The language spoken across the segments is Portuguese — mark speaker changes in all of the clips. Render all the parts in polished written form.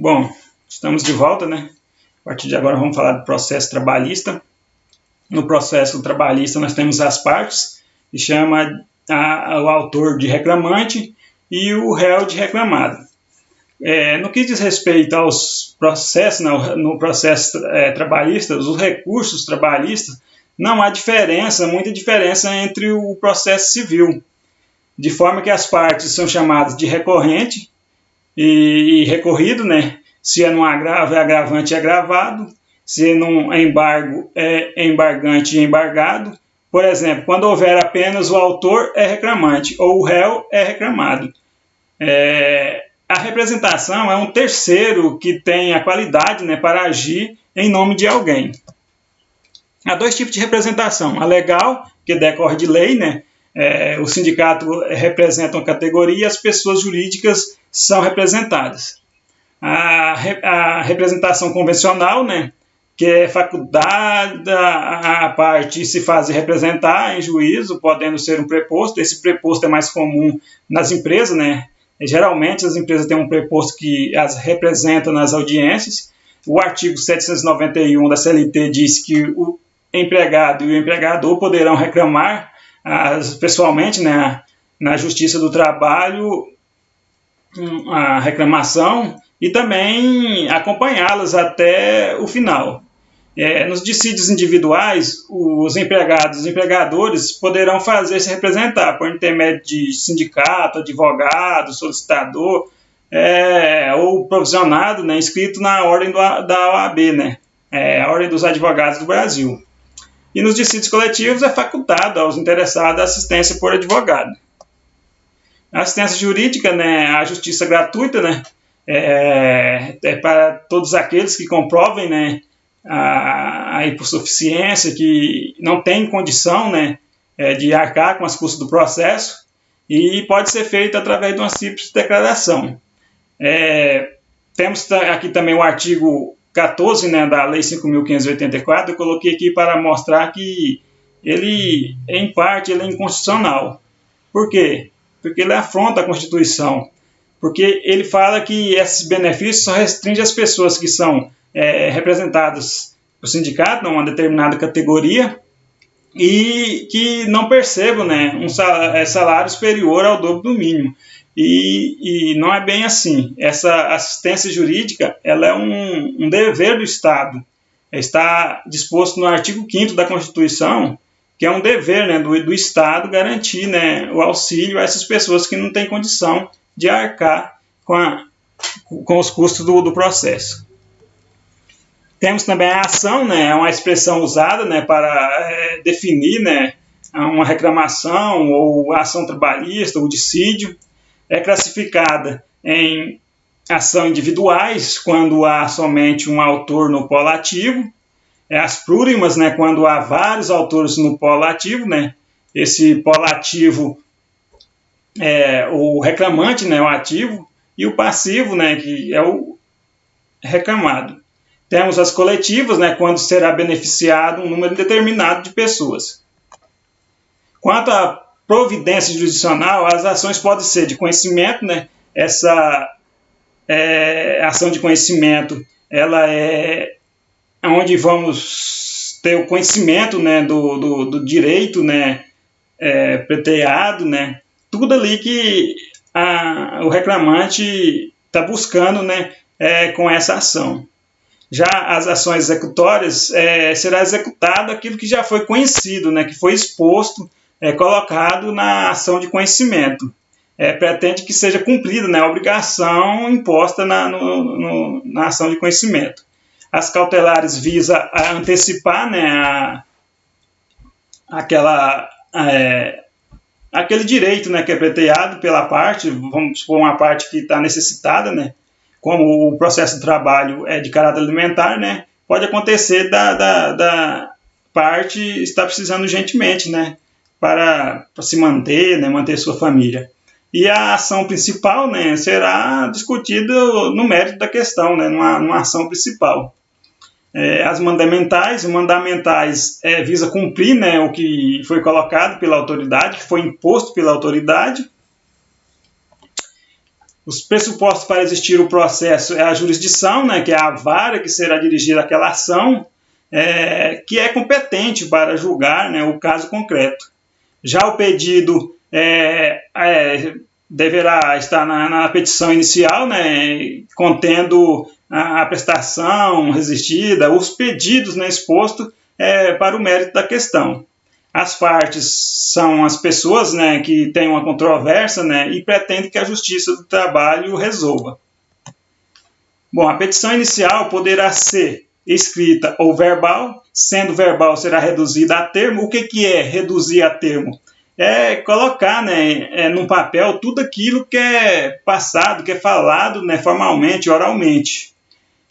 Speaker 1: Bom, estamos de volta, né? A partir de agora vamos falar do processo trabalhista. No processo trabalhista nós temos as partes, que chama o autor de reclamante e o réu de reclamado. No que diz respeito aos processos, no processo trabalhista, os recursos trabalhistas, não há muita diferença entre o processo civil, de forma que as partes são chamadas de recorrente e recorrido, né? Se é num agravo, é agravante e agravado. Se é num embargo, é embargante e embargado. Por exemplo, quando houver apenas o autor é reclamante ou o réu é reclamado. A representação é um terceiro que tem a qualidade, né, para agir em nome de alguém. Há dois tipos de representação. A legal, que decorre de lei, né? O sindicato representa uma categoria e as pessoas jurídicas são representadas. A representação convencional, né, que é facultada a parte se fazer representar em juízo, podendo ser um preposto. Esse preposto é mais comum nas empresas, né? Geralmente as empresas têm um preposto que as representa nas audiências. O artigo 791 da CLT diz que o empregado e o empregador poderão reclamar pessoalmente, né, na Justiça do Trabalho a reclamação e também acompanhá-las até o final. Nos dissídios individuais, os empregados e empregadores poderão fazer-se representar por intermédio de sindicato, advogado, solicitador ou provisionado, né, inscrito na ordem da OAB, né, a Ordem dos Advogados do Brasil. E nos dissídios coletivos é facultado aos interessados a assistência por advogado. A assistência jurídica, né, a justiça gratuita, né, é para todos aqueles que comprovem, né, a hipossuficiência, que não tem condição, né, de arcar com as custas do processo, e pode ser feito através de uma simples declaração. Temos aqui também o artigo 14, né, da Lei 5.584, eu coloquei aqui para mostrar que ele, em parte, ele é inconstitucional. Por quê? Porque ele afronta a Constituição. Porque ele fala que esses benefícios só restringem as pessoas que são representadas por sindicato, numa determinada categoria, e que não percebam, né, um salário superior ao dobro do mínimo. E não é bem assim. Essa assistência jurídica ela é um dever do Estado. Está disposto no artigo 5º da Constituição, que é um dever, né, do Estado garantir, né, o auxílio a essas pessoas que não têm condição de arcar com os custos do processo. Temos também a ação, né, é uma expressão usada, né, para definir, né, uma reclamação ou ação trabalhista, ou dissídio. É classificada em ação individuais, quando há somente um autor no polo ativo. As plurimas, né, quando há vários autores no polo ativo, né, esse polo ativo é o reclamante, né, o ativo, e o passivo, né, que é o reclamado. Temos as coletivas, né, quando será beneficiado um número determinado de pessoas. Quanto à providência jurisdicional, as ações podem ser de conhecimento, né, essa ação de conhecimento, ela é onde vamos ter o conhecimento, né, do direito, né, pleiteado, né, tudo ali que o reclamante está buscando, né, com essa ação. Já as ações executórias, será executado aquilo que já foi conhecido, né, que foi exposto, colocado na ação de conhecimento. Pretende que seja cumprida, né, a obrigação imposta na ação de conhecimento. As cautelares visam antecipar, né, aquele direito, né, que é pleiteado pela parte, vamos supor uma parte que está necessitada, né, como o processo de trabalho é de caráter alimentar, né, pode acontecer da parte estar precisando urgentemente, né, para se manter, né, manter sua família. E a ação principal, né, será discutida no mérito da questão, né, numa ação principal. As mandamentais visa cumprir, né, o que foi colocado pela autoridade, que foi imposto pela autoridade. Os pressupostos para existir o processo é a jurisdição, né, que é a vara que será dirigida àquela ação, que é competente para julgar, né, o caso concreto. Já o pedido deverá estar na petição inicial, né, contendo a prestação resistida, os pedidos, né, expostos para o mérito da questão. As partes são as pessoas, né, que têm uma controvérsia, né, e pretendem que a Justiça do Trabalho resolva. Bom, a petição inicial poderá ser escrita ou verbal, sendo verbal será reduzida a termo. O que é reduzir a termo? É colocar, né, num papel tudo aquilo que é passado, que é falado, né, formalmente, oralmente.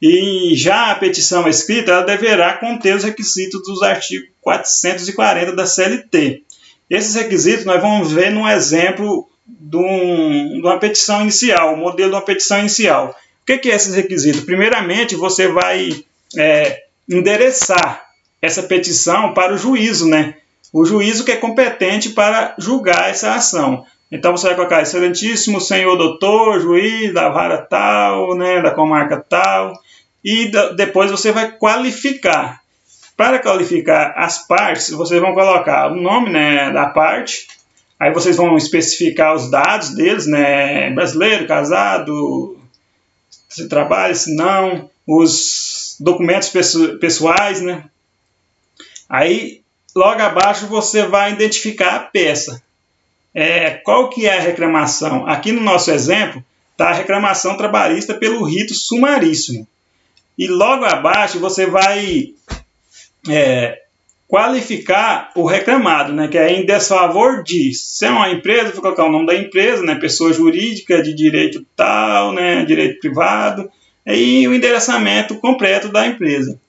Speaker 1: E já a petição escrita ela deverá conter os requisitos dos artigos 440 da CLT. Esses requisitos nós vamos ver num exemplo de uma petição inicial, o modelo de uma petição inicial. O que é esses requisitos? Primeiramente, você vai endereçar essa petição para o juízo, né? O juízo que é competente para julgar essa ação. Então você vai colocar excelentíssimo senhor doutor, juiz da vara tal, né, da comarca tal, e depois você vai qualificar. Para qualificar as partes, vocês vão colocar o nome, né, da parte, aí vocês vão especificar os dados deles, né, brasileiro, casado, se trabalha, se não, os documentos pessoais, né. Aí, logo abaixo, você vai identificar a peça. Qual que é a reclamação? Aqui no nosso exemplo, está a reclamação trabalhista pelo rito sumaríssimo. E logo abaixo você vai qualificar o reclamado, né, que é em desfavor de. Se é uma empresa, vou colocar o nome da empresa, né, pessoa jurídica de direito tal, né, direito privado, e o endereçamento completo da empresa.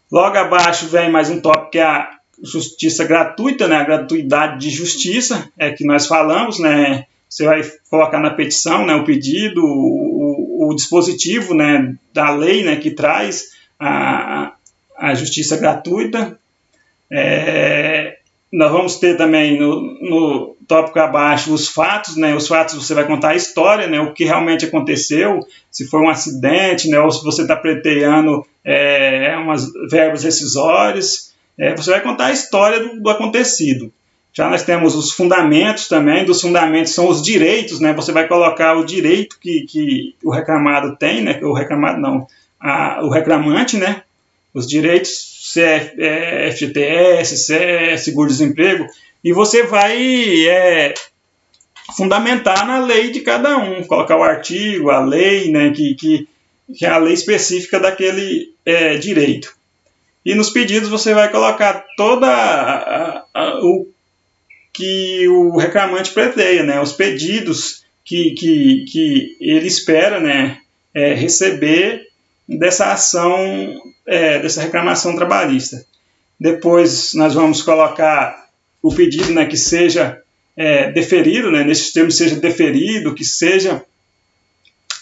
Speaker 1: Logo abaixo vem mais um tópico que é a justiça gratuita, né, a gratuidade de justiça, que nós falamos, né, você vai colocar na petição, né, o pedido, o dispositivo, né, da lei, né, que traz a justiça gratuita. Nós vamos ter também no tópico abaixo os fatos, né, os fatos você vai contar a história, né, o que realmente aconteceu, se foi um acidente, né, ou se você está pleiteando umas verbas rescisórias, você vai contar a história do acontecido. Já nós temos os fundamentos também, dos fundamentos são os direitos, né? Você vai colocar o direito que o reclamado tem, né? O reclamado não, o reclamante, né? Os direitos, se é FGTS, se é seguro-desemprego, e você vai fundamentar na lei de cada um, colocar o artigo, a lei, né? Que é a lei específica daquele direito. E nos pedidos você vai colocar toda o que o reclamante pleiteia, né? Os pedidos que ele espera, né, receber dessa ação, dessa reclamação trabalhista. Depois nós vamos colocar o pedido, né, que seja deferido, né, nesses termos seja deferido, que seja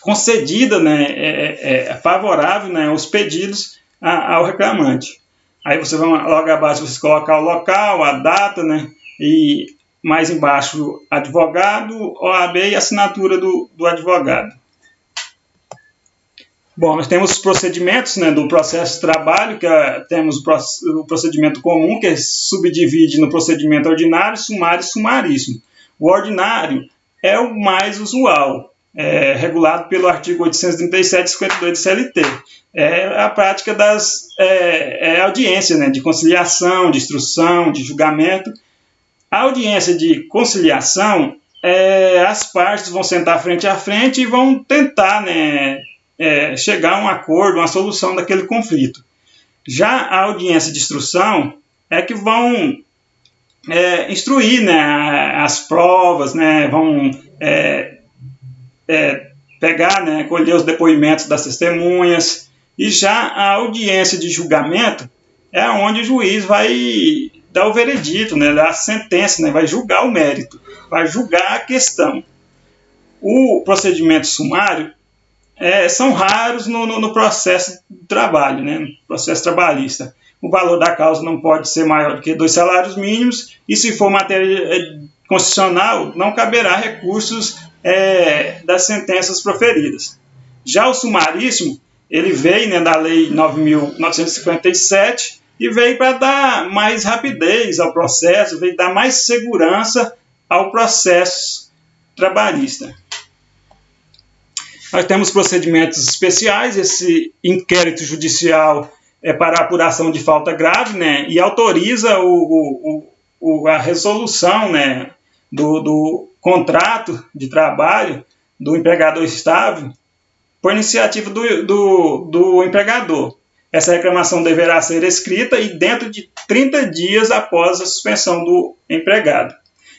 Speaker 1: concedida, né, favorável, né, os pedidos ao reclamante. Aí você vai logo abaixo, você colocar o local, a data, né, e mais embaixo advogado, OAB e assinatura do advogado. Bom, nós temos os procedimentos, né, do processo de trabalho, que temos o procedimento comum, que subdivide no procedimento ordinário, sumário e sumaríssimo. O ordinário é o mais usual, regulado pelo artigo 837 e 52 do CLT. É a prática das audiências, né, de conciliação, de instrução, de julgamento. A audiência de conciliação, as partes vão sentar frente a frente e vão tentar, né, chegar a um acordo, uma solução daquele conflito. Já a audiência de instrução é que vão instruir, né, as provas, né, vão pegar, né, colher os depoimentos das testemunhas. E já a audiência de julgamento é onde o juiz vai dar o veredito, né, dar a sentença, né, vai julgar o mérito, vai julgar a questão. O procedimento sumário são raros no processo de trabalho, né, no processo trabalhista. O valor da causa não pode ser maior do que 2 salários mínimos e, se for matéria constitucional, não caberá recursos das sentenças proferidas. Já o sumaríssimo, ele veio, né, da Lei 9.957 e veio para dar mais rapidez ao processo, veio dar mais segurança ao processo trabalhista. Nós temos procedimentos especiais. Esse inquérito judicial é para apuração de falta grave, né, e autoriza a resolução, né, do contrato de trabalho do empregador estável por iniciativa do empregador. Essa reclamação deverá ser escrita e dentro de 30 dias após a suspensão do empregado.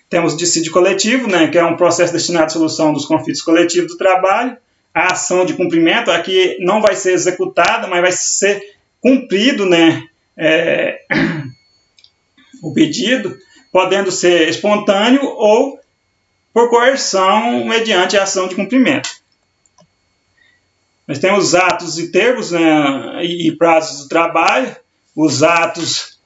Speaker 1: Temos dissídio coletivo, né, que é um processo destinado à solução dos conflitos coletivos do trabalho. A ação de cumprimento aqui não vai ser executada, mas vai ser cumprido, né, o pedido, podendo ser espontâneo ou por coerção mediante a ação de cumprimento. Nós temos atos e termos, né, e prazos do trabalho. Os atos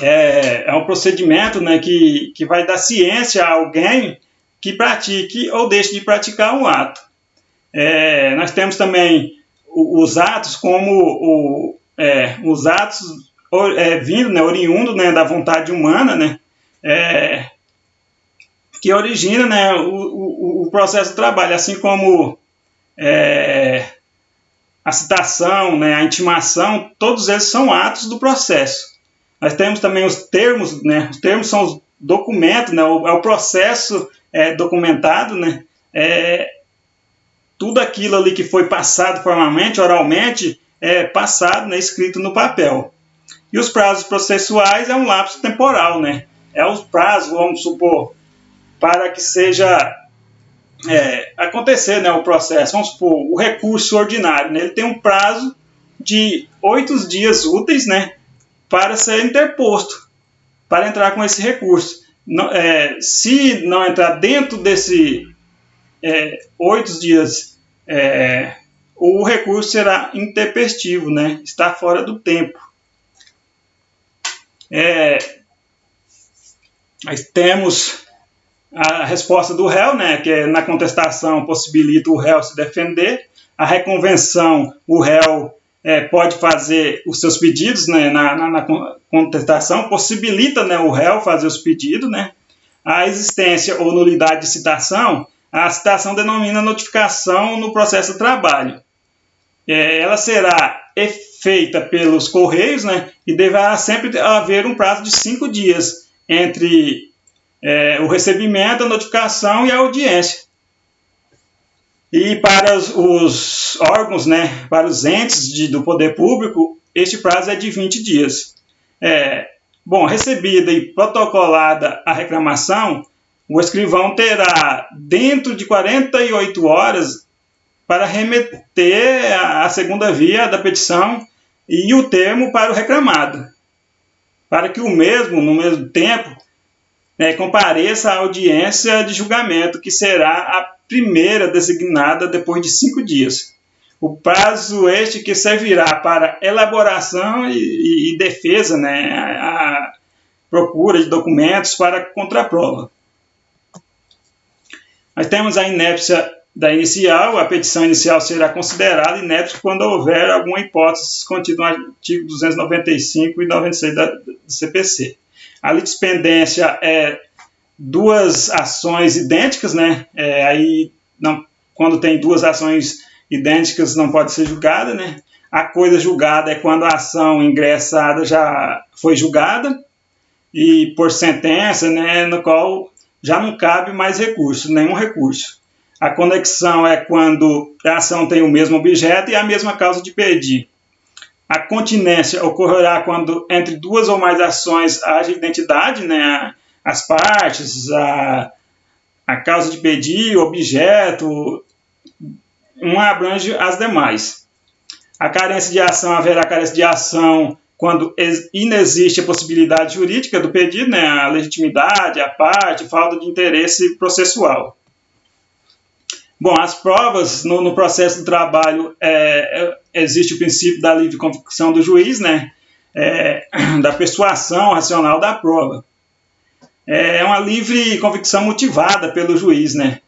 Speaker 1: é um procedimento, né, que vai dar ciência a alguém que pratique ou deixe de praticar um ato. Nós temos também os atos como os atos vindo, né, oriundo, né, da vontade humana, né, que origina, né, o processo do trabalho, assim como a citação, né, a intimação, todos eles são atos do processo. Nós temos também os termos, né, os termos são os documentos, né, é o processo documentado, né, tudo aquilo ali que foi passado formalmente, oralmente, é passado, né, escrito no papel. E os prazos processuais é um lapso temporal, né, é os prazos, vamos supor, para que seja acontecer, né, o processo. Vamos supor, o recurso ordinário, né, ele tem um prazo de 8 dias úteis, né, para ser interposto, para entrar com esse recurso. Se não entrar dentro desse 8 dias, o recurso será intempestivo, né, está fora do tempo. Nós temos a resposta do réu, né, que na contestação possibilita o réu se defender. A reconvenção, o réu pode fazer os seus pedidos, né, na contestação, possibilita, né, o réu fazer os pedidos, né. A existência ou nulidade de citação, a citação denomina notificação no processo do trabalho. Ela será feita pelos correios, né, e deverá sempre haver um prazo de 5 dias entre o recebimento, a notificação e a audiência. E para os órgãos, né, para os entes do poder público, este prazo é de 20 dias. Recebida e protocolada a reclamação, o escrivão terá dentro de 48 horas para remeter a segunda via da petição e o termo para o reclamado, para que o mesmo, no mesmo tempo, compareça à audiência de julgamento, que será a primeira designada depois de 5 dias. O prazo este que servirá para elaboração e defesa, né, a procura de documentos para contraprova. Nós temos a inépcia da inicial. A petição inicial será considerada inépcia quando houver alguma hipótese contida no artigo 295 e 96 do CPC. A litispendência é 2 ações idênticas, né? Quando tem 2 ações idênticas não pode ser julgada, né? A coisa julgada é quando a ação ingressada já foi julgada e por sentença, né, no qual já não cabe mais recurso, nenhum recurso. A conexão é quando a ação tem o mesmo objeto e a mesma causa de pedir. A continência ocorrerá quando entre 2 ou mais ações haja identidade, né, as partes, a causa de pedir, o objeto, uma abrange as demais. A carência de ação, haverá carência de ação quando inexiste a possibilidade jurídica do pedido, né, a legitimidade, a parte, falta de interesse processual. Bom, as provas no processo do trabalho, existe o princípio da livre convicção do juiz, né, da persuasão racional da prova. É uma livre convicção motivada pelo juiz, né.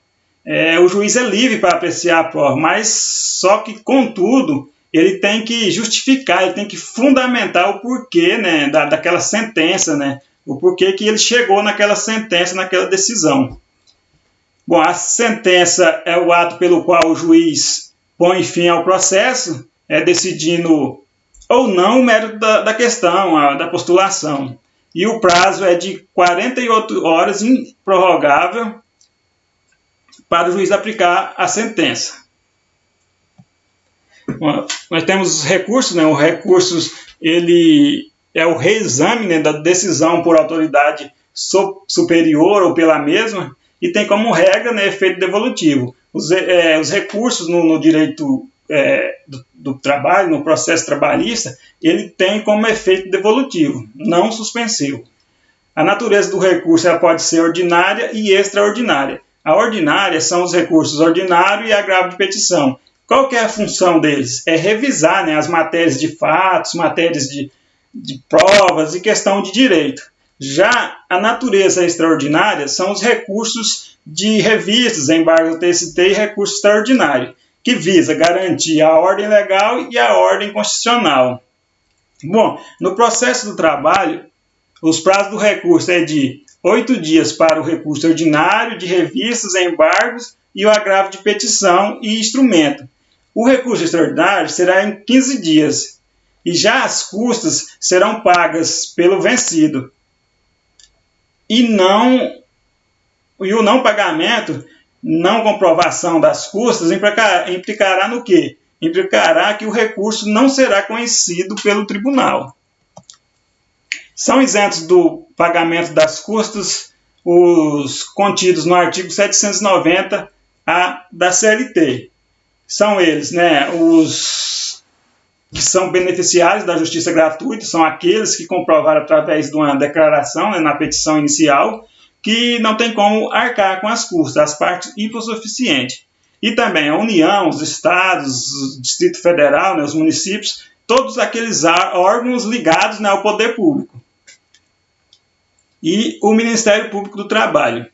Speaker 1: o juiz é livre para apreciar a prova, mas só que, contudo, ele tem que justificar, ele tem que fundamentar o porquê, né, daquela sentença, né, o porquê que ele chegou naquela sentença, naquela decisão. Bom, a sentença é o ato pelo qual o juiz põe fim ao processo, decidindo ou não o mérito da questão, da postulação. E o prazo é de 48 horas, improrrogável, para o juiz aplicar a sentença. Bom, nós temos os recursos, né? O recurso ele é o reexame, né, da decisão por autoridade superior ou pela mesma, e tem como regra, né, efeito devolutivo. Os recursos no direito do trabalho, no processo trabalhista, ele tem como efeito devolutivo, não suspensivo. A natureza do recurso ela pode ser ordinária e extraordinária. A ordinária são os recursos ordinário e agravo de petição. Qual que é a função deles? É revisar, né, as matérias de fatos, matérias de provas e questão de direito. Já a natureza extraordinária são os recursos de revistas, embargo TST e recurso extraordinário, que visa garantir a ordem legal e a ordem constitucional. Bom, no processo do trabalho, os prazos do recurso é de 8 dias para o recurso ordinário, de revistas, embargos e o agravo de petição e instrumento. O recurso extraordinário será em 15 dias e já as custas serão pagas pelo vencido. E o não pagamento, não comprovação das custas, implicará no quê? Implicará que o recurso não será conhecido pelo tribunal. São isentos do pagamento das custas os contidos no artigo 790-A da CLT. São eles, né, os que são beneficiários da justiça gratuita, são aqueles que comprovaram através de uma declaração, né, na petição inicial, que não tem como arcar com as custas, as partes hipossuficientes. E também a União, os estados, o Distrito Federal, né, os municípios, todos aqueles órgãos ligados, né, ao poder público. E o Ministério Público do Trabalho.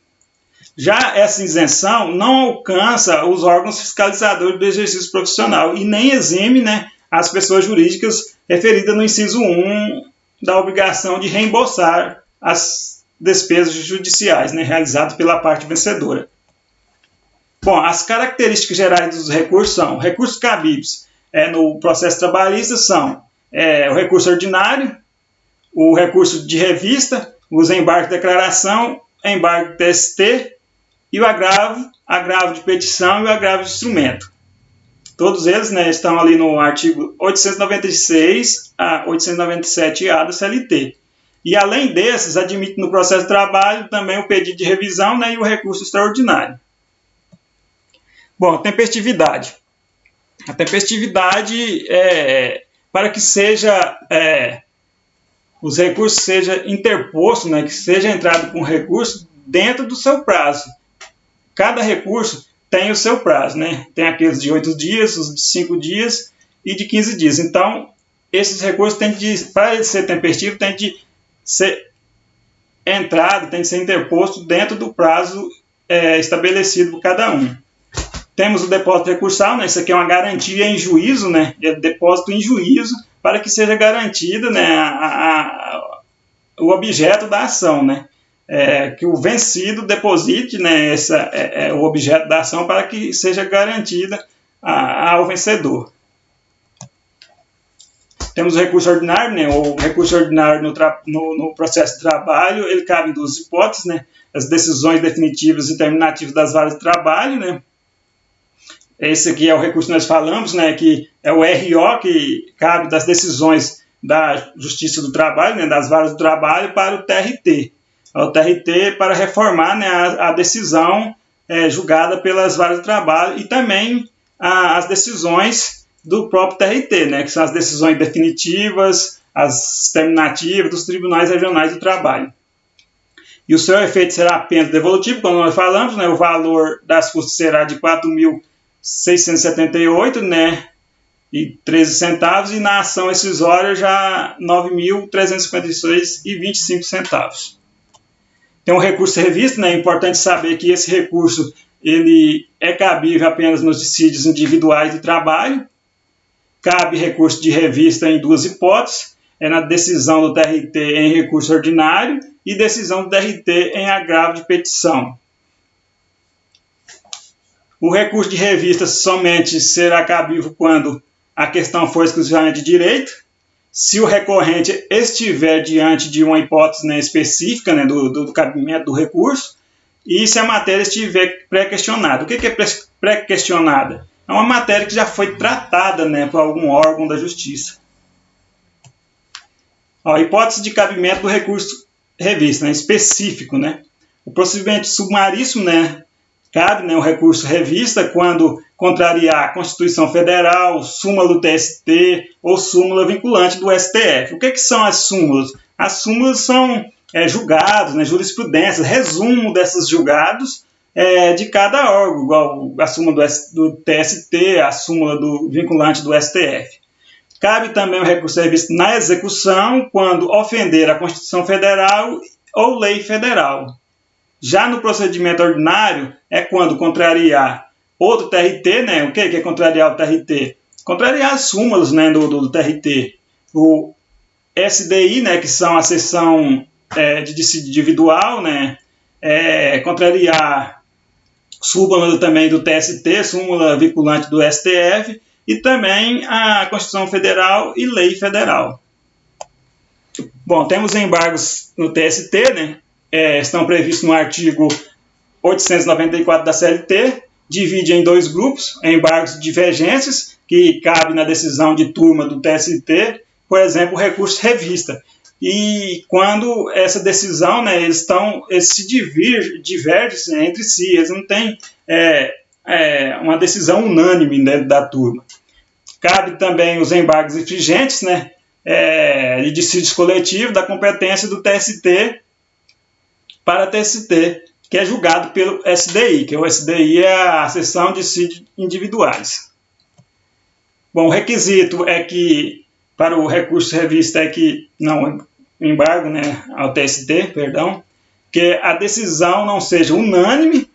Speaker 1: Já essa isenção não alcança os órgãos fiscalizadores do exercício profissional e nem exime, né, as pessoas jurídicas referidas no inciso 1 da obrigação de reembolsar as despesas judiciais, né, realizadas pela parte vencedora. Bom, as características gerais dos recursos são: recursos cabíveis no processo trabalhista são o recurso ordinário, o recurso de revista, os embargos de declaração, embargo de TST e o agravo de petição e o agravo de instrumento. Todos eles, né, estão ali no artigo 896 a 897-A da CLT. E além desses, admite no processo de trabalho também o pedido de revisão, né, e o recurso extraordinário. Bom, tempestividade. A tempestividade para que os recursos sejam interpostos, né, que seja entrado com recurso dentro do seu prazo. Cada recurso tem o seu prazo, né? Tem aqueles de 8 dias, os de 5 dias e de 15 dias. Então, esses recursos para ele ser tempestivo, tem de ser entrado, tem de ser interposto dentro do prazo estabelecido por cada um. Temos o depósito recursal, né? Isso aqui é uma garantia em juízo, né? É depósito em juízo para que seja garantida, né, o objeto da ação, né? Que o vencido deposite, né, o objeto da ação para que seja garantida ao vencedor. Temos o recurso ordinário, né? O recurso ordinário no processo de trabalho, ele cabe em duas hipóteses, né? As decisões definitivas e terminativas das varas de trabalho, né? Esse aqui é o recurso que nós falamos, né? Que é o RO, que cabe das decisões da Justiça do Trabalho, né? Das varas do trabalho para o TRT. O TRT para reformar, né, a decisão julgada pelas varas de trabalho e também as decisões do próprio TRT, né, que são as decisões definitivas, as terminativas dos tribunais regionais do trabalho. E o seu efeito será apenas devolutivo, como nós falamos, né, o valor das custas será de R$ 4.678, né, e 13 centavos, e na ação excisória já R$ 9.356,25 centavos. Tem um recurso revista, né? É importante saber que esse recurso ele é cabível apenas nos dissídios individuais de trabalho. Cabe recurso de revista em duas hipóteses, na decisão do TRT em recurso ordinário e decisão do TRT em agravo de petição. O recurso de revista somente será cabível quando a questão for exclusivamente de direito, se o recorrente estiver diante de uma hipótese, né, específica, né, do cabimento do recurso, e se a matéria estiver pré-questionada. O que é pré-questionada? É uma matéria que já foi tratada, né, por algum órgão da justiça. A hipótese de cabimento do recurso revista, né, específico, né? O procedimento sumaríssimo, né, cabe, né, o recurso revista quando contrariar a Constituição Federal, súmula do TST ou súmula vinculante do STF. O que são as súmulas? As súmulas são julgados, né, jurisprudências, resumo desses julgados de cada órgão, igual a súmula do TST, a súmula do vinculante do STF. Cabe também o recurso revista na execução, quando ofender a Constituição Federal ou lei federal. Já no procedimento ordinário, é quando contrariar outro TRT, né? O que é contrariar o TRT? Contrariar as súmulas, né, do TRT. O SDI, né, que são a seção de dissídio individual, né? Contrariar súmula também do TST, súmula vinculante do STF, e também a Constituição Federal e lei federal. Bom, temos embargos no TST, né? Estão previstos no artigo 894 da CLT, divide em dois grupos, embargos de divergências, que cabe na decisão de turma do TST, por exemplo, o recurso revista. E quando essa decisão, né, eles se divergem entre si, eles não têm uma decisão unânime dentro da turma. Cabe também os embargos infringentes, né, de dissídios coletivos da competência do TST para TST, que é julgado pelo SDI, que o SDI é a seção de dissídios individuais. Bom, o requisito para o recurso revista embargo, né, ao TST, que a decisão não seja unânime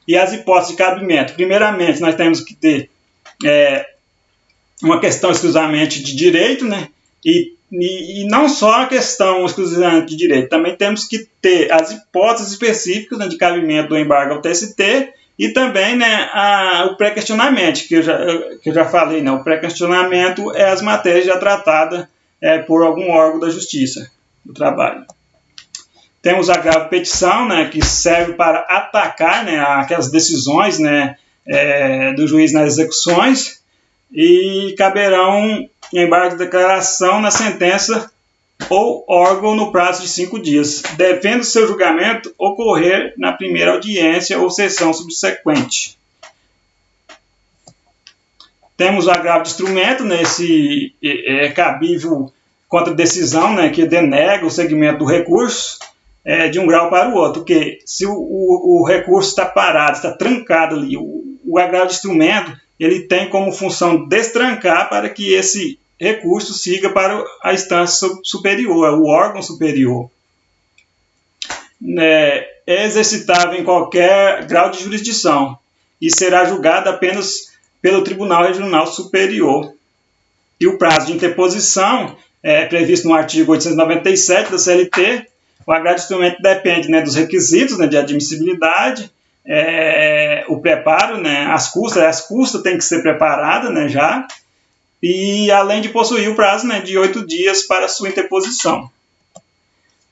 Speaker 1: e as hipóteses de cabimento. Primeiramente, nós temos que ter uma questão exclusivamente de direito, né, e não só a questão exclusivamente de direito, também temos que ter as hipóteses específicas, né, de cabimento do embargo ao TST e também, né, o pré-questionamento, que eu já falei, né, o pré-questionamento é as matérias já tratadas por algum órgão da Justiça do Trabalho. Temos a agravo de petição, né, que serve para atacar, né, aquelas decisões, né, do juiz nas execuções, e caberão embargo de declaração na sentença ou órgão no prazo de 5 dias, devendo seu julgamento ocorrer na primeira audiência ou sessão subsequente. Temos o agravo de instrumento, né, esse é cabível contra decisão, né, que denega o segmento do recurso de um grau para o outro, porque se o recurso está parado, está trancado ali, o agravo de instrumento ele tem como função destrancar para que esse recurso siga para a instância superior, o órgão superior. É exercitável em qualquer grau de jurisdição e será julgado apenas pelo Tribunal Regional Superior. E o prazo de interposição é previsto no artigo 897 da CLT. O agravo de instrumento depende, né, dos requisitos, né, de admissibilidade, o preparo, né, as custas têm que ser preparadas, né, já, e além de possuir o prazo, né, de 8 dias para sua interposição.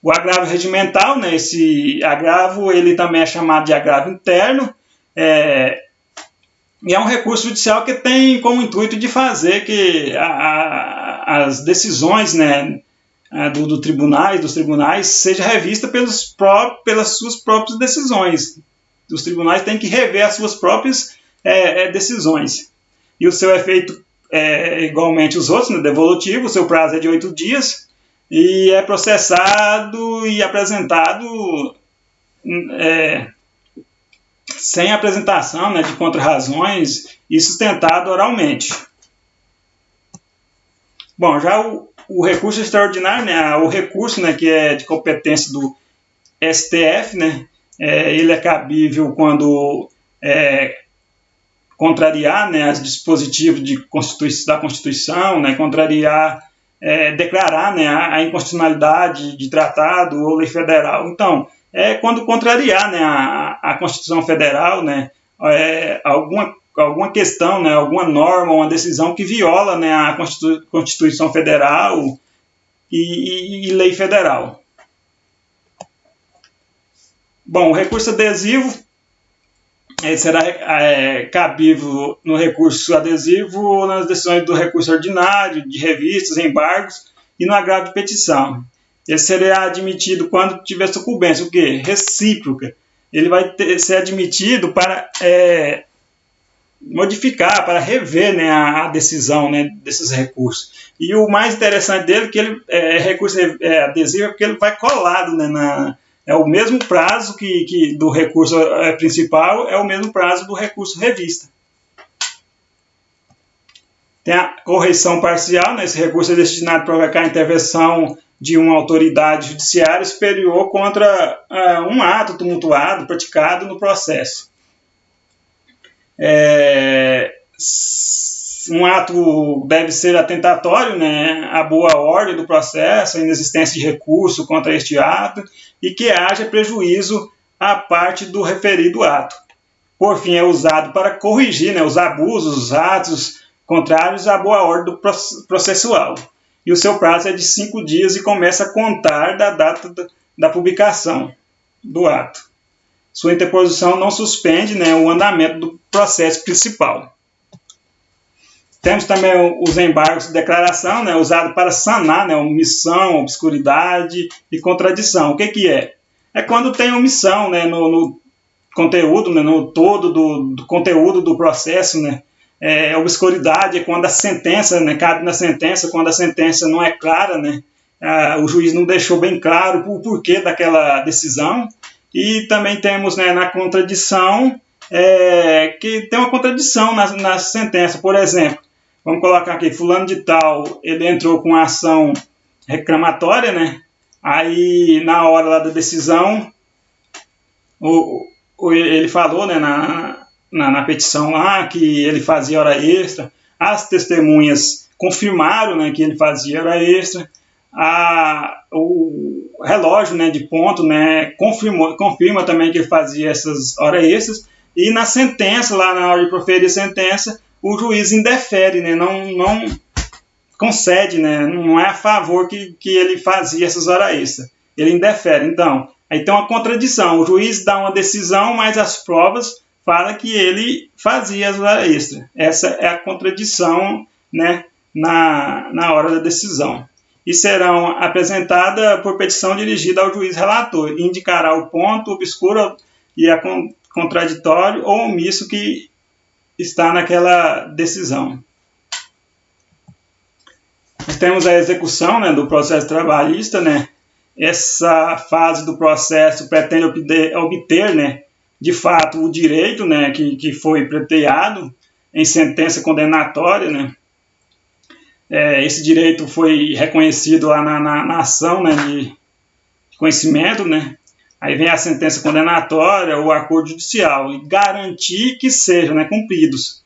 Speaker 1: O agravo regimental, né, esse agravo ele também é chamado de agravo interno, e é um recurso judicial que tem como intuito de fazer que as decisões, né, dos tribunais seja revista pelas suas próprias decisões. Os tribunais têm que rever as suas próprias decisões. E o seu efeito igualmente os outros, né, devolutivo, o seu prazo é de 8 dias e é processado e apresentado sem apresentação, né, de contrarrazões e sustentado oralmente. Bom, já o recurso extraordinário, né, o recurso, né, que é de competência do STF, né, ele é cabível quando contrariar, né, os dispositivos da Constituição, né, contrariar, declarar, né, a inconstitucionalidade de tratado ou lei federal. Então, quando contrariar, né, a Constituição Federal, né, alguma questão, né, alguma norma, uma decisão que viola, né, a Constituição Federal e lei federal. Bom, o recurso adesivo será cabível no recurso adesivo nas decisões do recurso ordinário, de revistas, embargos e no agravo de petição. Ele será admitido quando tiver sucumbência, o quê? Recíproca. Ele vai ser admitido para modificar, para rever, né, a decisão, né, desses recursos. E o mais interessante dele é que ele recurso adesivo porque ele vai colado, né, é o mesmo prazo que do recurso principal, é o mesmo prazo do recurso revista. Tem a correição parcial, né? Esse recurso é destinado a provocar a intervenção de uma autoridade judiciária superior contra um ato tumultuado praticado no processo. Um ato deve ser atentatório, né, à boa ordem do processo, a inexistência de recurso contra este ato e que haja prejuízo à parte do referido ato. Por fim, é usado para corrigir, né, os abusos, os atos contrários à boa ordem do processual. E o seu prazo é de 5 dias e começa a contar da data da publicação do ato. Sua interposição não suspende, né, o andamento do processo principal. Temos também os embargos de declaração, né, usado para sanar, né, omissão, obscuridade e contradição. O que é? É quando tem omissão, né, no conteúdo, né, no todo do conteúdo do processo, né. Obscuridade é quando a sentença, né, cabe na sentença, quando a sentença não é clara, né, o juiz não deixou bem claro o porquê daquela decisão. E também temos, né, na contradição, que tem uma contradição na sentença. Por exemplo, vamos colocar aqui, fulano de tal, ele entrou com ação reclamatória, né? Aí, na hora lá da decisão, ele falou, né, na petição lá que ele fazia hora extra. As testemunhas confirmaram, né, que ele fazia hora extra. O relógio, né, de ponto, né, confirma também que ele fazia essas horas extras. E na sentença, lá na hora de proferir a sentença, o juiz indefere, né, não concede, né, não é a favor que ele fazia essas horas extras. Ele indefere. Então, aí tem uma contradição. O juiz dá uma decisão, mas as provas falam que ele fazia as horas extras. Essa é a contradição, né, na hora da decisão. E serão apresentadas por petição dirigida ao juiz relator. Indicará o ponto obscuro e contraditório ou omisso que está naquela decisão. Nós temos a execução, né, do processo trabalhista, né? Essa fase do processo pretende obter, né, de fato o direito, né, que foi pleiteado em sentença condenatória, né? Esse direito foi reconhecido lá na ação, né, de conhecimento, né? Aí vem a sentença condenatória ou acordo judicial e garantir que sejam, né, cumpridos.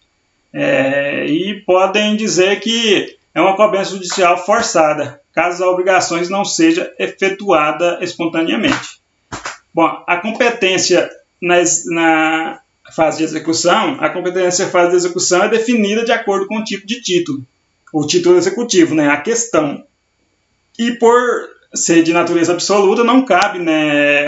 Speaker 1: E podem dizer que é uma cobrança judicial forçada, caso as obrigações não sejam efetuadas espontaneamente. Bom, a competência na fase de execução, é definida de acordo com o tipo de título. O título executivo, né, a questão. E por ser de natureza absoluta, não cabe, né,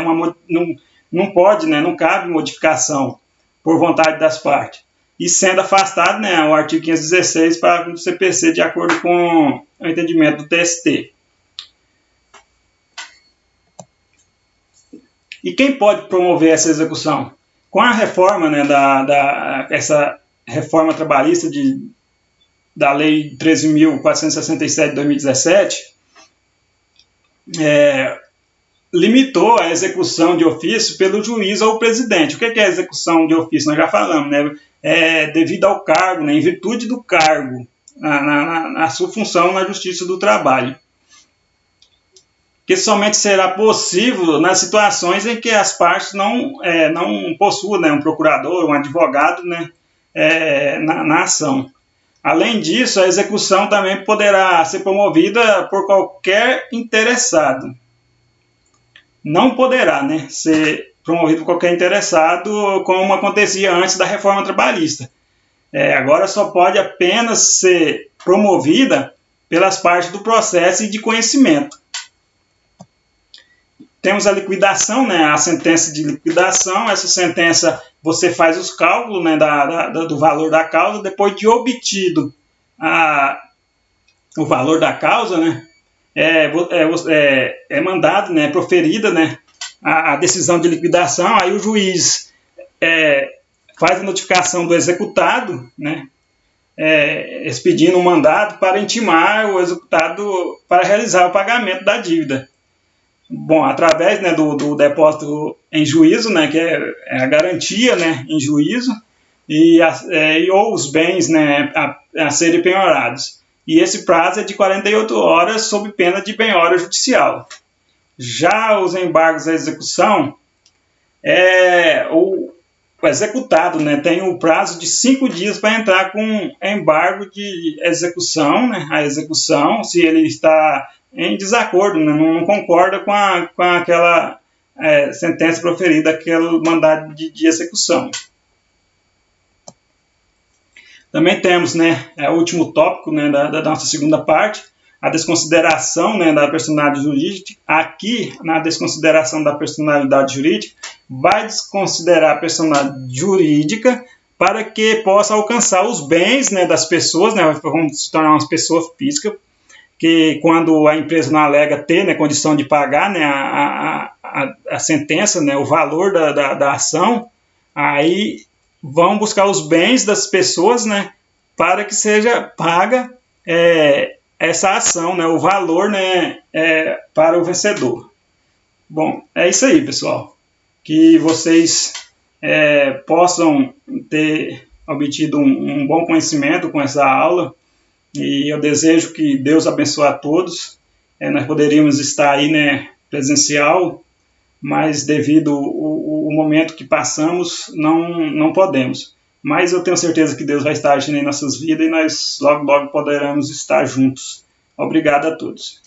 Speaker 1: não pode, né, não cabe modificação por vontade das partes. E sendo afastado, né, o artigo 516 para o CPC, de acordo com o entendimento do TST. E quem pode promover essa execução? Com a reforma, né, essa reforma trabalhista da Lei 13.467 de 2017, limitou a execução de ofício pelo juiz ou presidente. O que é a execução de ofício? Nós já falamos, né? Devido ao cargo, né? Em virtude do cargo, na sua função na Justiça do Trabalho. que somente será possível nas situações em que as partes não possuam, né, um procurador, um advogado, né, na ação. Além disso, a execução também poderá ser promovida por qualquer interessado. Não poderá, né, ser promovido por qualquer interessado, como acontecia antes da reforma trabalhista. Agora só pode apenas ser promovida pelas partes do processo e de conhecimento. Temos a liquidação, né, a sentença de liquidação. Essa sentença você faz os cálculos, né, do valor da causa. Depois de obtido o valor da causa, né, mandado, né, proferida, né, a decisão de liquidação. Aí o juiz faz a notificação do executado, né, expedindo um mandado para intimar o executado para realizar o pagamento da dívida. Bom, através, né, do depósito em juízo, né, que é a garantia, né, em juízo, ou os bens, né, a serem penhorados. E esse prazo é de 48 horas sob pena de penhora judicial. Já os embargos à execução, o executado, né, tem o prazo de 5 dias para entrar com embargo de execução, né, a execução, se ele está em desacordo, né, não concorda com aquela sentença proferida, aquele mandado de execução. Também temos, né, o último tópico, né, da nossa segunda parte, a desconsideração, né, da personalidade jurídica. Aqui, na desconsideração da personalidade jurídica, vai desconsiderar a personalidade jurídica para que possa alcançar os bens, né, das pessoas, né, vamos se tornar uma pessoa física, que quando a empresa não alega ter, né, condição de pagar, né, a sentença, né, o valor da ação, aí vão buscar os bens das pessoas, né, para que seja paga essa ação, né, o valor, né, para o vencedor. Bom, é isso aí, pessoal. Que vocês possam ter obtido um bom conhecimento com essa aula. E eu desejo que Deus abençoe a todos. Nós poderíamos estar aí, né, presencial, mas devido ao momento que passamos, não podemos. Mas eu tenho certeza que Deus vai estar agindo em nossas vidas e nós logo poderemos estar juntos. Obrigado a todos.